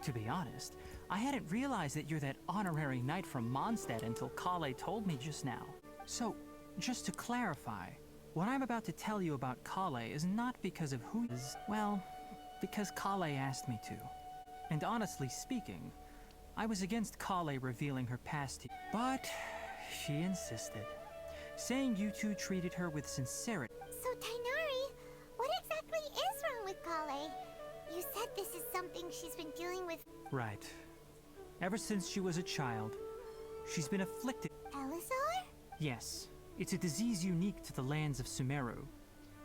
To be honest, I hadn't realized that you're that honorary knight from Mondstadt until Kale told me just now. So, just to clarify, what I'm about to tell you about Kale is not because of who is, well, because Kale asked me to. And honestly speaking, I was against Kale revealing her past to you, but she insisted, saying you two treated her with sincerity. So, Tighnari, what exactly is wrong with Kale? You said this is something she's been dealing with. Right. Ever since she was a child, she's been afflicted. Elazar? Yes, it's a disease unique to the lands of Sumeru.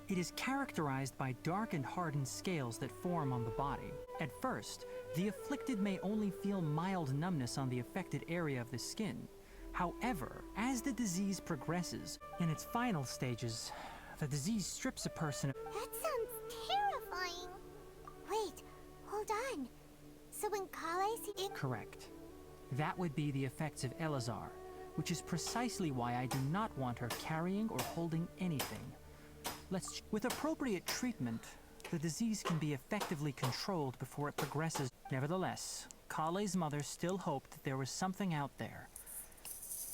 It is characterized by dark and hardened scales that form on the body. At first, the afflicted may only feel mild numbness on the affected area of the skin. However, as the disease progresses, in its final stages, the disease strips a person of... That sounds terrifying. Wait, hold on. So when Kale sees it... Correct. That would be the effects of Elazar, which is precisely why I do not want her carrying or holding anything. With appropriate treatment, the disease can be effectively controlled before it progresses. Nevertheless, Kale's mother still hoped that there was something out there.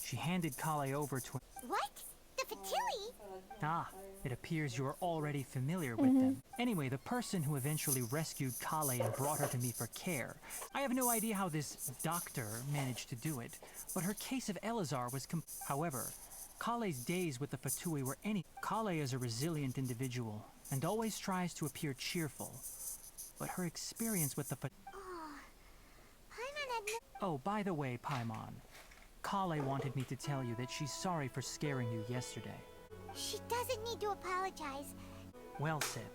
She handed Kale over to... What? The Fatui? Ah, it appears you are already familiar with them. Anyway, the person who eventually rescued Kale and brought her to me for care. I have no idea how this doctor managed to do it, but her case of Elazar was However, Kale's days with the Fatui were any... Kale is a resilient individual, and always tries to appear cheerful. But her experience with the Oh, Paimon had no... Oh, by the way, Paimon, Kale wanted me to tell you that she's sorry for scaring you yesterday. She doesn't need to apologize. Well said.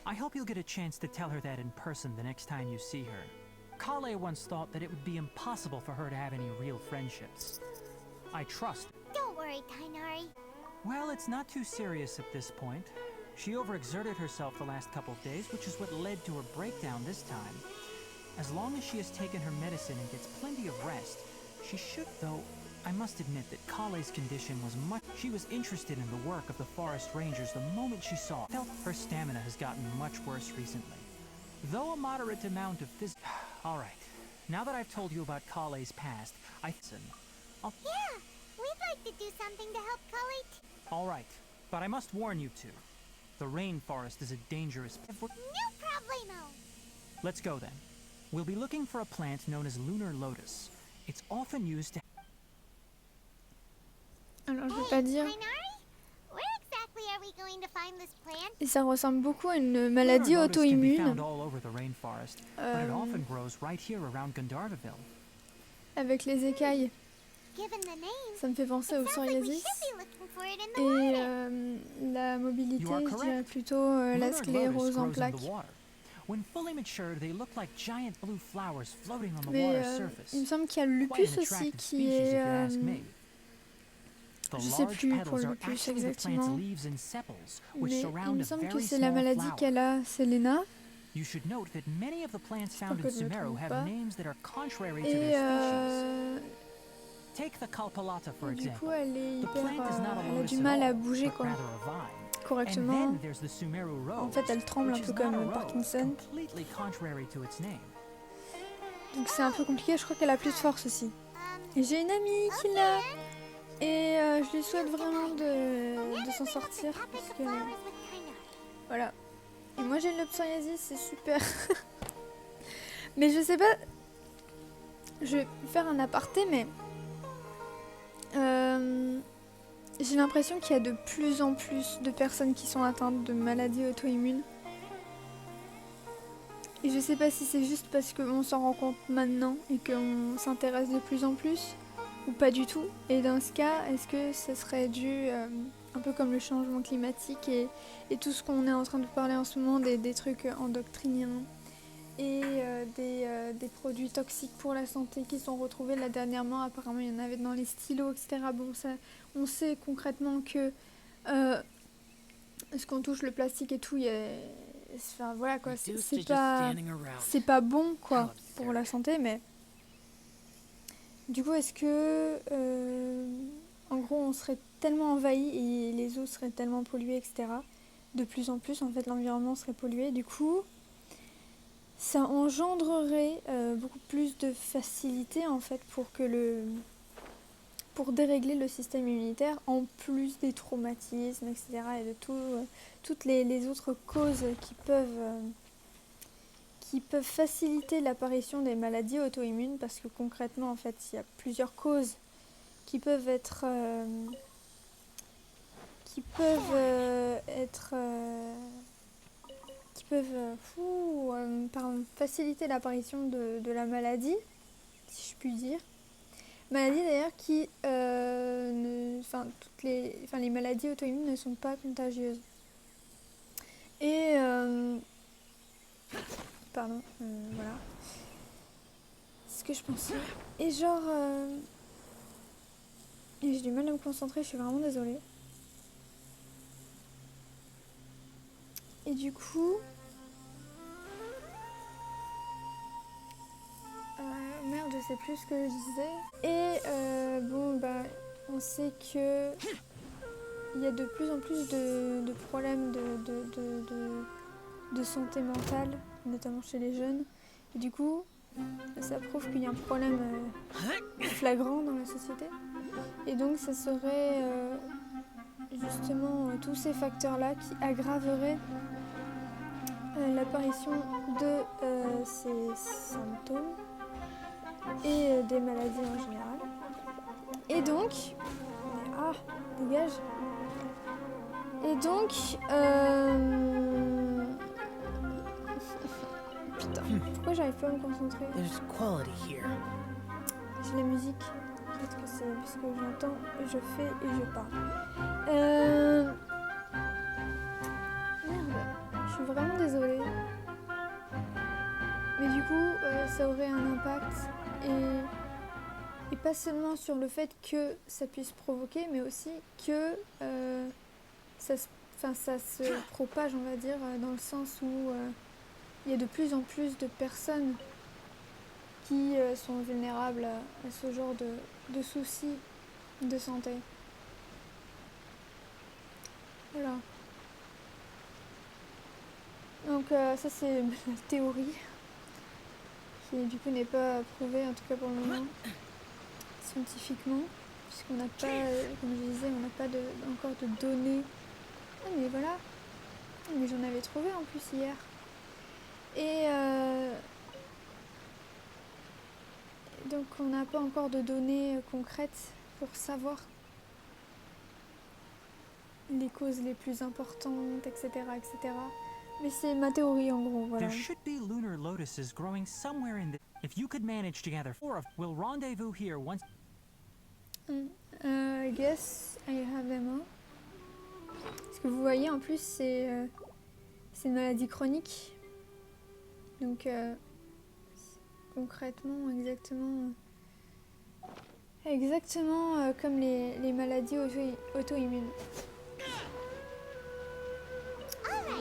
I hope you'll get a chance to tell her that in person the next time you see her. Kale once thought that it would be impossible for her to have any real friendships. I trust. Don't worry, Tighnari. Well, it's not too serious at this point. She overexerted herself the last couple of days, which is what led to her breakdown this time. As long as she has taken her medicine and gets plenty of rest, she should, though I must admit that Kale's condition was much... She was interested in the work of the forest rangers the moment she saw it. Her stamina has gotten much worse recently. Though a moderate amount of Alright, now that I've told you about Kale's past, Yeah, we'd like to do something to help Kale. Alright, but I must warn you two. The rainforest is a dangerous... No problemo. Let's go then. We'll be looking for a plant known as lunar lotus. It's often used to... Alors je vais pas dire. Tighnari, where exactly are we going to find this plant? Et ça ressemble beaucoup à une maladie auto-immune avec les écailles. Given the name, Ça me fait penser au it sounds like we psoriasis. should be looking for it in the Et water. la mobilité, You are je dirais correct. plutôt la Lunar sclérose lotus en grows in plaques. the water. When fully matured, they look like giant blue flowers floating on the Mais water surface. il me semble qu'il y a le Quite lupus an aussi attractive qui species, if est... you ask me. The je sais large plus pour petals le are lupus actually the plant's exactement. leaves and sepals, which Mais il surround me a semble que very c'est la small maladie flower. qu'elle a, Selena. You should note that many of the plants found in que je me Sumeru trompe have pas. names that are contrary to Et their species. euh, Take the Kalpalata, for du example. coup, elle est The hyper... plant is not a elle a lotus du at mal à all, bouger but quoi, rather a vine. correctement. And then there's the Sumeru rose, En fait, elle tremble un which peu is comme not a le rose, Parkinson. completely contrary to its name. Donc c'est un peu compliqué, je crois qu'elle a plus de force aussi. Um, Et j'ai une amie qui l'a. Et je lui souhaite vraiment de s'en sortir. Parce que, voilà. Et moi j'ai le psoriasis, c'est super. Mais je sais pas. Je vais faire un aparté, mais. J'ai l'impression qu'il y a de plus en plus de personnes qui sont atteintes de maladies auto-immunes. Et je sais pas si c'est juste parce qu'on s'en rend compte maintenant et qu'on s'intéresse de plus en plus, ou pas du tout. Et dans ce cas, est-ce que ça serait dû, un peu comme le changement climatique et tout ce qu'on est en train de parler en ce moment, des trucs endocriniens et des produits toxiques pour la santé qui sont retrouvés là dernièrement. Apparemment, il y en avait dans les stylos, etc. Bon, ça, on sait concrètement que ce qu'on touche, le plastique et tout, il y a... Enfin voilà quoi, c'est pas bon quoi pour la santé, mais du coup est-ce que en gros on serait tellement envahi et les eaux seraient tellement polluées, etc. De plus en plus en fait l'environnement serait pollué, du coup ça engendrerait beaucoup plus de facilité en fait pour dérégler le système immunitaire en plus des traumatismes, etc. et de toutes les autres causes qui peuvent faciliter l'apparition des maladies auto-immunes, parce que concrètement en fait il y a plusieurs causes qui peuvent faciliter l'apparition de la maladie, si je puis dire. Maladie d'ailleurs qui, les maladies auto-immunes ne sont pas contagieuses. Et voilà. C'est ce que je pensais. Et genre, j'ai du mal à me concentrer, je suis vraiment désolée. Et du coup, merde, je sais plus ce que je disais. Et on sait que il y a de plus en plus de problèmes de santé mentale, notamment chez les jeunes. Et du coup, ça prouve qu'il y a un problème flagrant dans la société. Et donc, ça serait justement tous ces facteurs-là qui aggraveraient l'apparition de ces symptômes et des maladies en général. Et donc, dégage. Et donc, putain, pourquoi j'arrive pas à me concentrer? There's quality here. J'ai la musique. Peut-être que c'est parce que j'entends et je fais et je parle. Merde, je suis vraiment désolée. Mais du coup, ça aurait un impact et pas seulement sur le fait que ça puisse provoquer, mais aussi que ça se propage, on va dire, dans le sens où il y a de plus en plus de personnes qui sont vulnérables à ce genre de soucis de santé. Voilà. Donc ça c'est ma théorie, qui du coup n'est pas prouvée, en tout cas pour le moment, scientifiquement, puisqu'on n'a pas, comme je disais, on n'a pas encore de données. Ah mais voilà, mais j'en avais trouvé en plus hier. Et donc on n'a pas encore de données concrètes pour savoir les causes les plus importantes, etc., etc. Mais c'est ma théorie en gros, voilà. There should be lunar lotuses growing somewhere in the... If you could manage to gather 4 of... We'll rendezvous here once... I guess I have them all. Ce que vous voyez en plus, c'est une maladie chronique. Donc concrètement, exactement comme les maladies auto-immunes.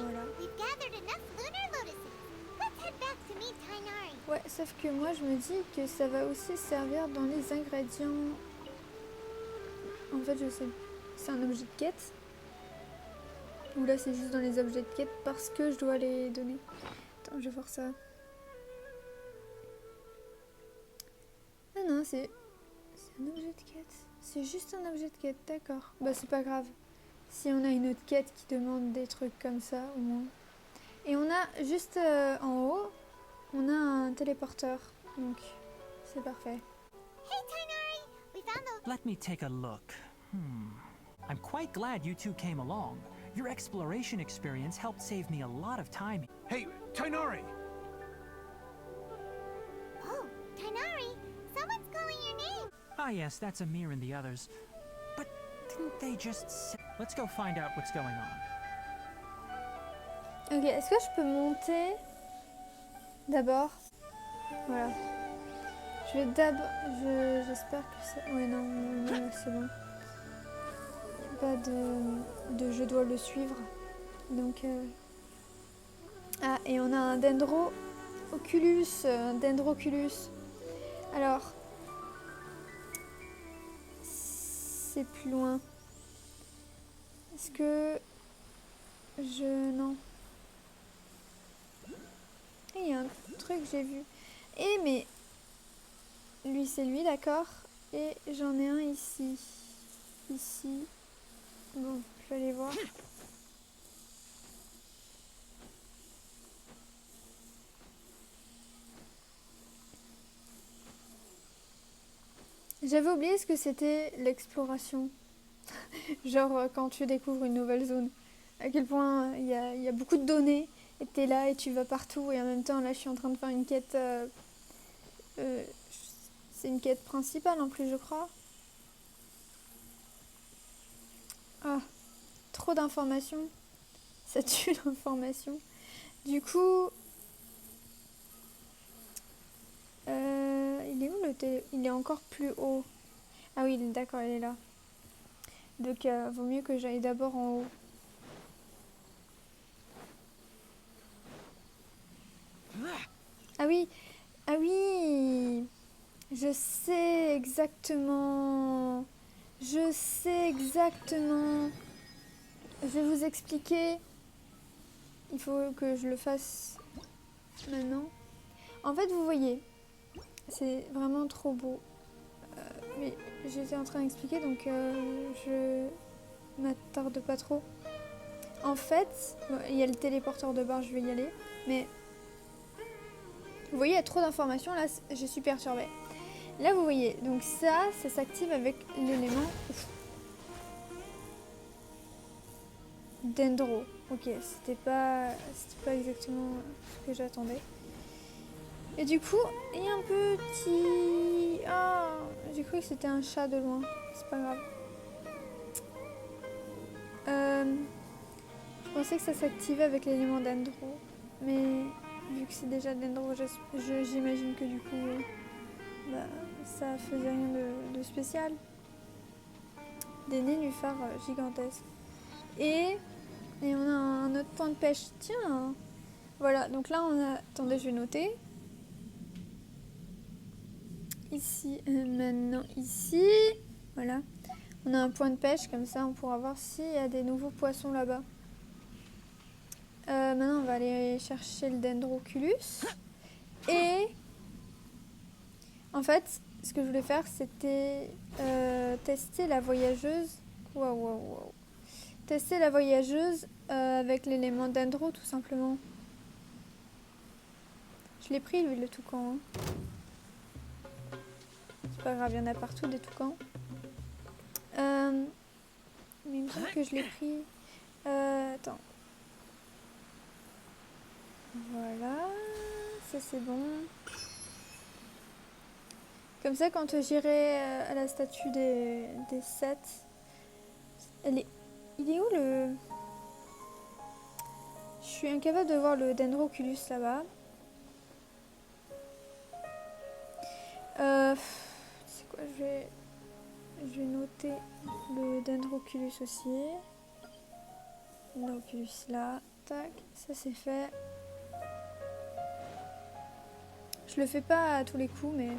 Voilà. Ouais, sauf que moi je me dis que ça va aussi servir dans les ingrédients. En fait, je sais, c'est un objet de quête. Ou là, c'est juste dans les objets de quête parce que je dois les donner. Attends, je vais voir ça. Ah non, c'est un objet de quête. C'est juste un objet de quête, d'accord. Bah, c'est pas grave. Si on a une autre quête qui demande des trucs comme ça, au moins. Et on a juste en haut, on a un téléporteur. Donc, c'est parfait. Hey, Tainari! We found the... Let me take a look. I'm quite glad you two came along. Your exploration experience helped save me a lot of time. Hey, Tainari! Oh, Tainari! Someone's calling your name! Ah yes, that's Amir and the others. But didn't they just say... Let's go find out what's going on. Ok, est-ce que je peux monter d'abord? Voilà. Je vais d'abord... J'espère que c'est... Ouais, non, c'est bon. Pas de je dois le suivre. Donc... Ah, et on a un Dendroculus. Alors... C'est plus loin. Est-ce que... Non. Il y a truc, j'ai vu. Et mais lui c'est lui, d'accord. Et j'en ai un ici. Ici. Bon, je vais aller voir. J'avais oublié ce que c'était l'exploration. Genre quand tu découvres une nouvelle zone. À quel point il y a beaucoup de données. Et t'es là et tu vas partout. Et en même temps, là, je suis en train de faire une quête... c'est une quête principale en plus, je crois. Ah, trop d'informations. Ça tue l'information. Du coup... il est où le télé? Il est encore plus haut. Ah oui, d'accord, il est là. Donc, vaut mieux que j'aille d'abord en haut. Ah oui, ah oui, je sais exactement. Je sais exactement. Je vais vous expliquer. Il faut que je le fasse maintenant. En fait, vous voyez, c'est vraiment trop beau. Mais j'étais en train d'expliquer, donc je m'attarde pas trop. En fait, bon, il y a le téléporteur de bar, je vais y aller. Mais vous voyez, il y a trop d'informations, là, je suis perturbée. Là, vous voyez, donc ça s'active avec l'élément Dendro. Ok, c'était pas exactement ce que j'attendais. Et du coup, il y a un petit... Ah, j'ai cru que c'était un chat de loin. C'est pas grave. Je pensais que ça s'activait avec l'élément Dendro. Mais vu que c'est déjà Dendro, j'imagine que du coup, bah, ça faisait rien de spécial. Des nénuphars gigantesques. Et on a un autre point de pêche. Tiens. Voilà, donc là on a... Attendez, je vais noter. Ici, maintenant ici. Voilà. On a un point de pêche, comme ça on pourra voir s'il y a des nouveaux poissons là-bas. Maintenant on va aller chercher le Dendroculus. Et... En fait, ce que je voulais faire, c'était tester la voyageuse. Waouh. Tester la voyageuse avec l'élément Dendro, tout simplement. Je l'ai pris, lui, le toucan. Hein. C'est pas grave, il y en a partout, des toucans. Mais il me semble que je l'ai pris. Attends. Voilà. Ça, c'est bon. Comme ça, quand j'irai à la statue des 7, il est où le... Je suis incapable de voir le Dendroculus là-bas. C'est quoi, je vais noter le Dendroculus aussi. Dendroculus là. Tac, ça c'est fait. Je le fais pas à tous les coups, mais...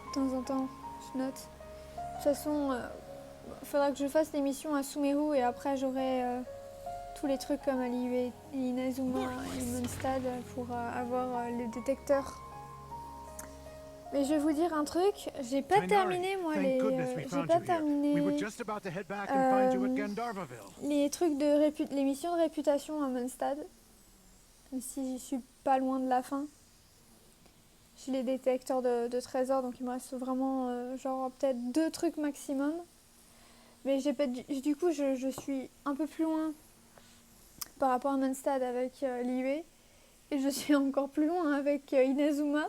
De temps en temps, je note. De toute façon, il faudra que je fasse l'émission à Sumeru et après j'aurai tous les trucs comme à l'IUE, Inazuma et Mondstadt pour avoir le détecteur. Mais je vais vous dire un truc, j'ai pas terminé moi les trucs de les missions de réputation à Mondstadt. Même si j'y suis pas loin de la fin. J'ai les détecteurs de trésors, donc il me reste vraiment genre peut-être 2 trucs maximum. Mais j'ai pas du coup je suis un peu plus loin par rapport à Mondstadt avec l'IUE. Et je suis encore plus loin avec Inazuma.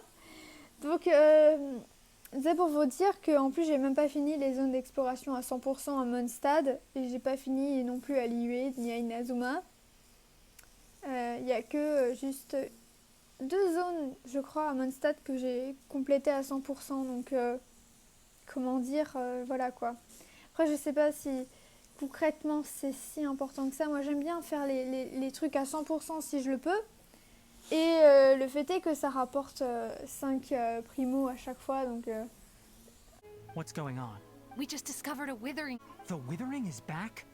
Donc c'est pour vous dire qu'en plus j'ai même pas fini les zones d'exploration à 100% à Mondstadt. Et j'ai pas fini non plus à l'IUE ni à Inazuma. Il y a que juste 2 zones, je crois, à Mondstadt que j'ai complétées à 100%. Donc, comment dire, voilà quoi. Après, je sais pas si concrètement c'est si important que ça. Moi, j'aime bien faire les trucs à 100% si je le peux. Et le fait est que ça rapporte 5 primo à chaque fois. Donc, What's going on? We just discovered a withering. The Withering is back?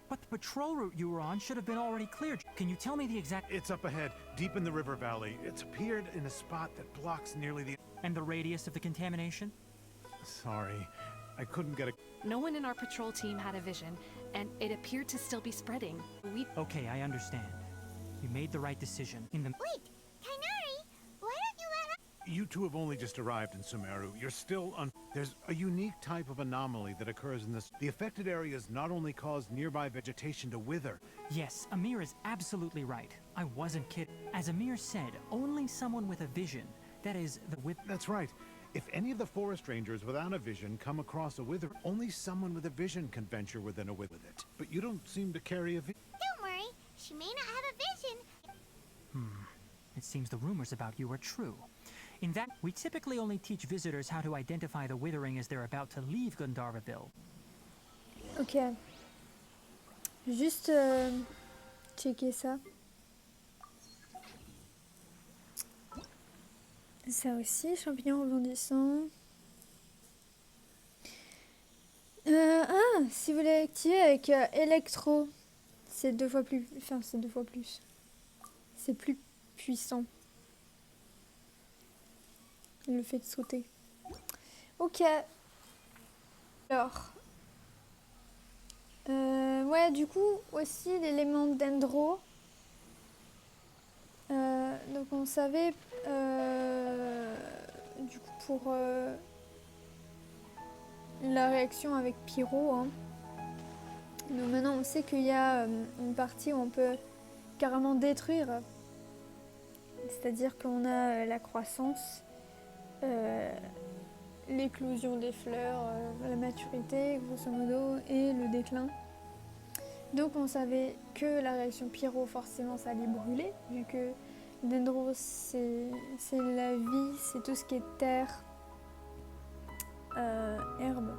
But the patrol route you were on should have been already cleared. Can you tell me the exact... It's up ahead, deep in the river valley. It's appeared in a spot that blocks nearly the... And the radius of the contamination? Sorry, I couldn't get a... No one in our patrol team had a vision, and it appeared to still be spreading. Okay, I understand. You made the right decision. In the... Wait, Kainari, why don't you let us... You two have only just arrived in Sumeru. You're still on... There's a unique type of anomaly that occurs in this. The affected areas not only cause nearby vegetation to wither. Yes, Amir is absolutely right. I wasn't kidding. As Amir said, only someone with a vision, that is, the with... That's right. If any of the forest rangers without a vision come across a wither, only someone with a vision can venture within a wither with it. But you don't seem to carry a vision. Don't worry, she may not have a vision. It seems the rumors about you are true. In that, we typically only teach visitors how to identify the withering as they're about to leave Gandharvaville. Ok. Juste checker ça. Ça aussi, champignons rebondissants. Si vous l'activez avec électro, c'est 2 fois plus. Enfin, c'est 2 fois plus. C'est plus puissant. Le fait de sauter. Ok. Alors. Ouais, du coup, aussi l'élément dendro. Donc on savait, du coup, pour la réaction avec Pyro. Hein. Donc maintenant, on sait qu'il y a une partie où on peut carrément détruire. C'est-à-dire qu'on a la croissance, l'éclosion des fleurs, la maturité, grosso modo, et le déclin. Donc on savait que la réaction pyro, forcément, ça allait brûler, vu que Dendro, c'est la vie, c'est tout ce qui est terre, herbe,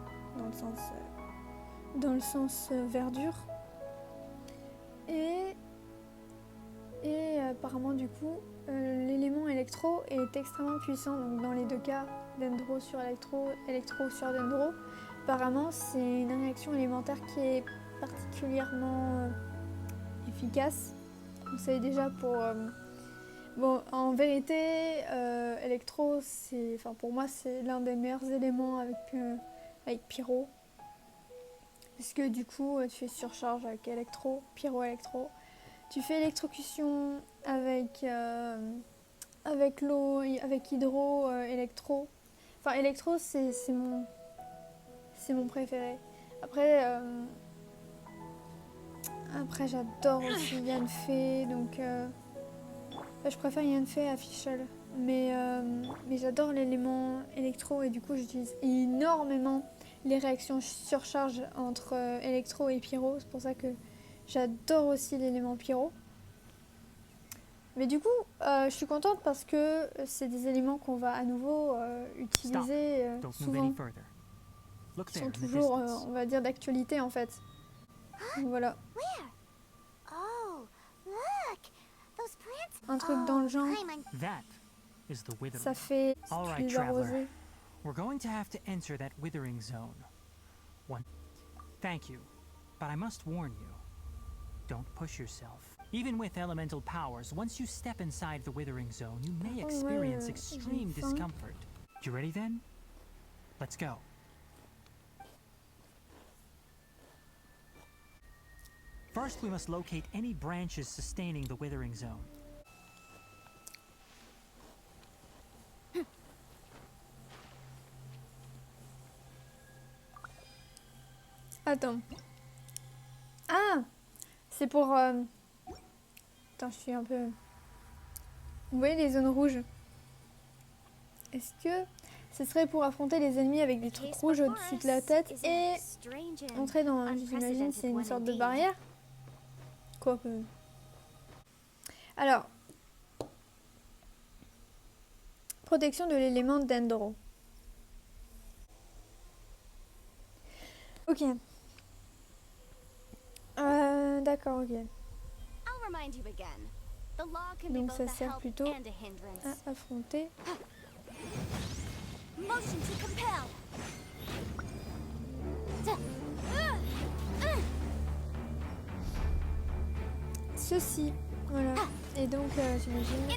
dans le sens verdure. Et apparemment, du coup, l'élément électro est extrêmement puissant. Donc dans les deux cas, Dendro sur électro, électro sur Dendro, apparemment, c'est une réaction élémentaire qui est particulièrement efficace. Vous savez déjà pour... bon, en vérité, électro, pour moi, c'est l'un des meilleurs éléments avec pyro. Parce que du coup, tu fais surcharge avec électro, pyro-électro. Tu fais électrocution avec l'eau, avec hydro, électro. Enfin, électro, c'est mon préféré. Après j'adore aussi Yanfei, donc je préfère Yanfei à Fischl. Mais j'adore l'élément électro et du coup j'utilise énormément les réactions surcharge entre électro et pyro. C'est pour ça que j'adore aussi l'élément pyro. Mais du coup, je suis contente parce que c'est des éléments qu'on va à nouveau utiliser souvent. Ils sont toujours, on va dire, d'actualité en fait. Donc, voilà. Where? Oh, look! Those plants... Un truc dans le genre. That is the withering. Ça fait All right, plus traveler. arrosé. We're going to have to enter that withering zone. Thank you, but I must warn you. Don't push yourself. Even with elemental powers, once you step inside the withering zone, you may experience extreme discomfort. You ready then? Let's go. First, we must locate any branches sustaining the withering zone. Attends. Ah! C'est pour... Attends, je suis un peu... Vous voyez les zones rouges? Est-ce que ce serait pour affronter les ennemis avec des trucs rouges au-dessus de la tête et entrer dans... J'imagine c'est une sorte de barrière? Quoique... Alors... Protection de l'élément Dendro. Ok. D'accord, ok. Donc ça sert plutôt à affronter. Motion to compel. ceci. Voilà. Et donc, j'imagine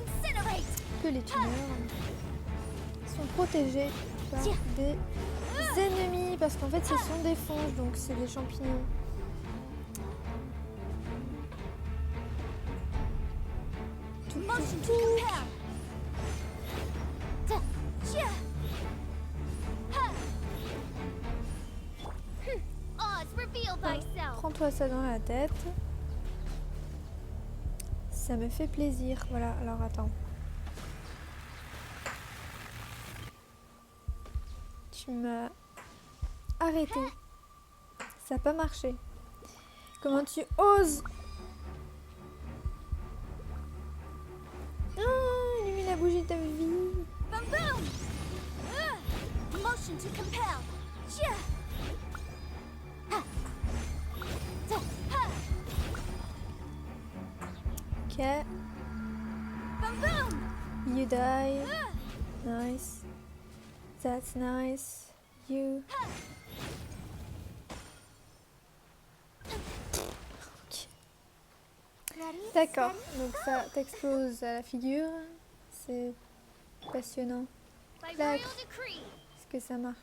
que les tumeurs sont protégés par des ennemis. Parce qu'en fait, ce sont des fonges, donc c'est des champignons. Prends-toi ça dans la tête. Ça me fait plaisir. Voilà, alors attends. Tu m'as arrêté. Ça n'a pas marché. Comment tu oses? Ah, il a mis la bougie de ta vie. Motion to compel. Ok. You die. Nice. That's nice. You. Ok. D'accord. Donc ça t'explose à la figure. C'est passionnant. Clac. Est-ce que ça marche?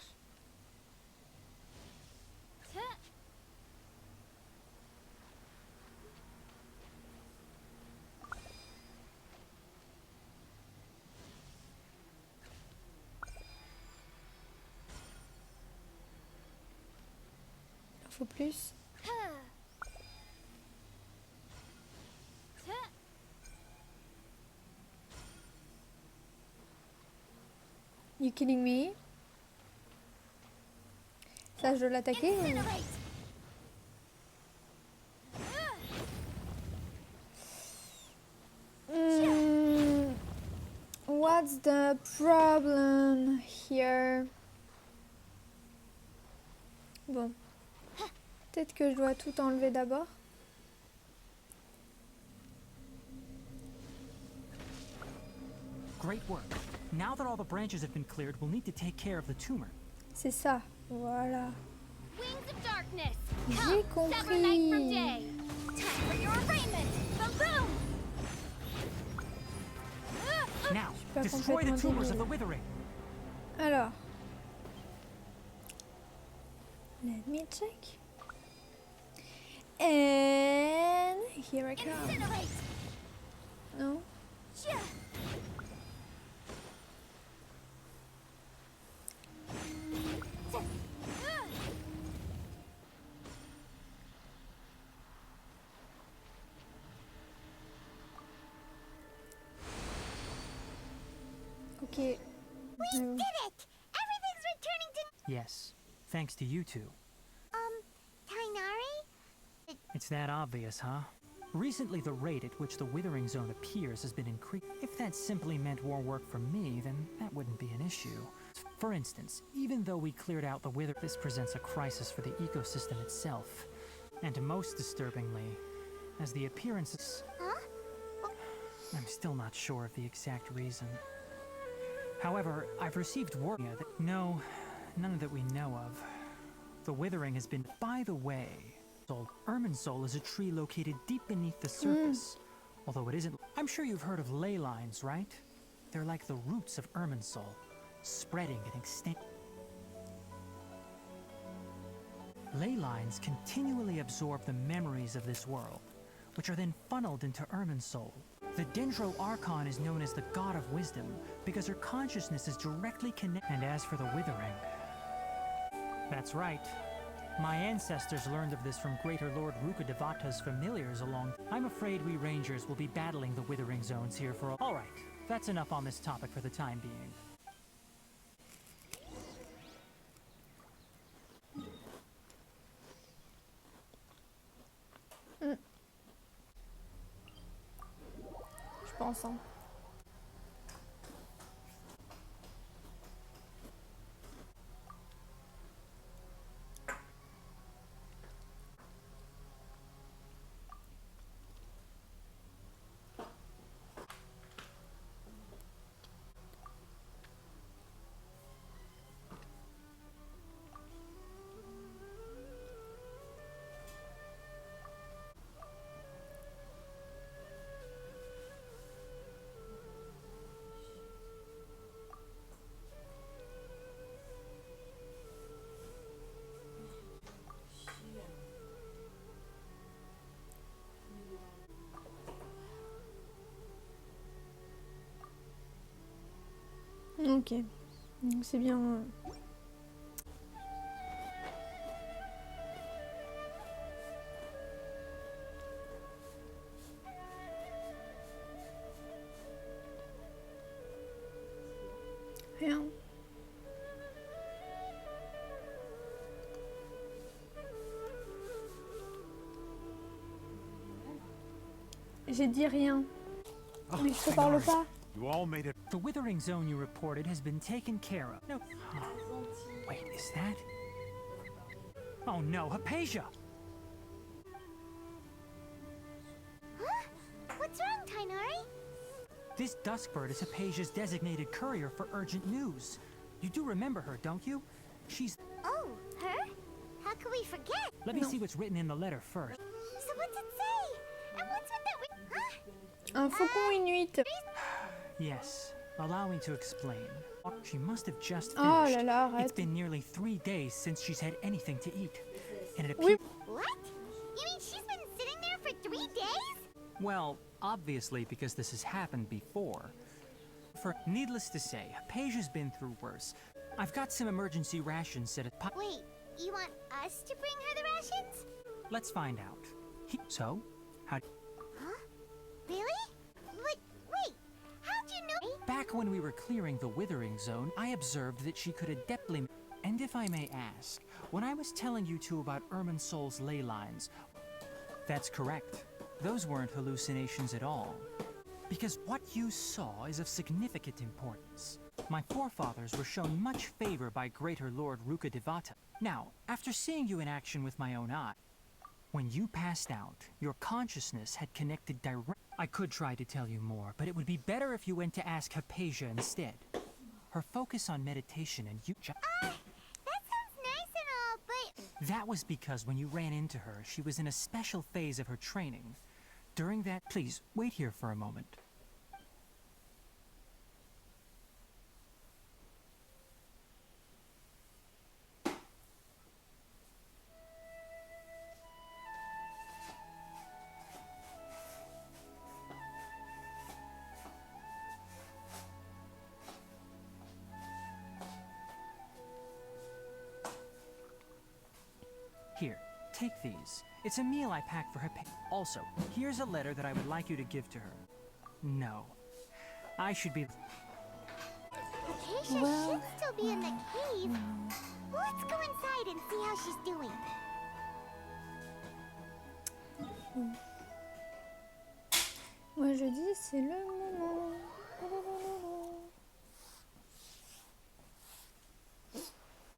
Il en faut plus. You kidding me? Ça, je dois l'attaquer ou... What's the problem here? Bon. Peut-être que je dois tout enlever d'abord. Great work. Now that all the branches have been cleared, we'll need to take care of the tumor. C'est ça. Voilà. Wings of darkness. J'ai Sever night from compris. day. Time for your arraignment. Boom. Now, pas destroy the complètement tumors of débile. the withering. Alors. Let me check. And here I come. Incinerate. Non? Ok. Did it! Everything's returning to Yes, thanks to you two. Tainari? It's that obvious, huh? Recently, the rate at which the Withering Zone appears has been increased. If that simply meant more work for me, then that wouldn't be an issue. For instance, even though we cleared out the Wither, this presents a crisis for the ecosystem itself. And most disturbingly, as the appearances... Huh? I'm still not sure of the exact reason. However, I've received word that... No, none that we know of. The Withering has been... By the way... Irminsul is a tree located deep beneath the surface. Although it isn't... I'm sure you've heard of ley lines, right? They're like the roots of Irminsul, spreading and extending. Ley lines continually absorb the memories of this world, which are then funneled into Irminsul. The Dendro Archon is known as the God of Wisdom because her consciousness is directly connected. And as for the Withering... That's right. My ancestors learned of this from Greater Lord Rukadevata's familiars along... I'm afraid we rangers will be battling the Withering Zones here for... Alright, that's enough on this topic for the time being. Je pense, hein. Ok. Donc c'est bien. Rien. J'ai dit rien. Oh, Mais je te parle Tighnari, pas. you all made it. The withering zone you reported has been taken care of. No. Wait, is that? Oh no, Hypatia! What's wrong, Tainari? This Duskbird is Hypatia's designated courier for urgent news. You do remember her, don't you? She's... Oh, her? How could we forget? Let me No. see what's written in the letter first. So what's it say? And what's with that? Huh? Un faucon inuit. Yes, allow me to explain. She must have just Oh finished. là là, It's arrête. been nearly 3 days since she's had anything to eat. And it Oui. appears... What? You mean she's been sitting there for 3 days? Well, obviously because this has happened before. Needless to say, Hypatia's been through worse. I've got some emergency rations set at... Wait, you want us to bring her the rations? Let's find out. So, how... Huh? Really? But wait, how'd you know? Back when we were clearing the withering zone, I observed that she could adeptly... And if I may ask, when I was telling you two about Irminsul's ley lines... That's correct. Those weren't hallucinations at all. Because what you saw is of significant importance. My forefathers were shown much favor by Greater Lord Rukkhadevata. Now, after seeing you in action with my own eye, when you passed out, your consciousness had connected direct... I could try to tell you more, but it would be better if you went to ask Hypatia instead. Her focus on meditation and you... That sounds nice and all, but That was because when you ran into her, she was in a special phase of her training. During that... Please, wait here for a moment. Here, take these. It's a meal I packed for her. Also, here's a letter that I would like you to give to her. No. I should be... Acacia Well, should still be in the cave. Let's go inside and see how she's doing. Moi je dis c'est le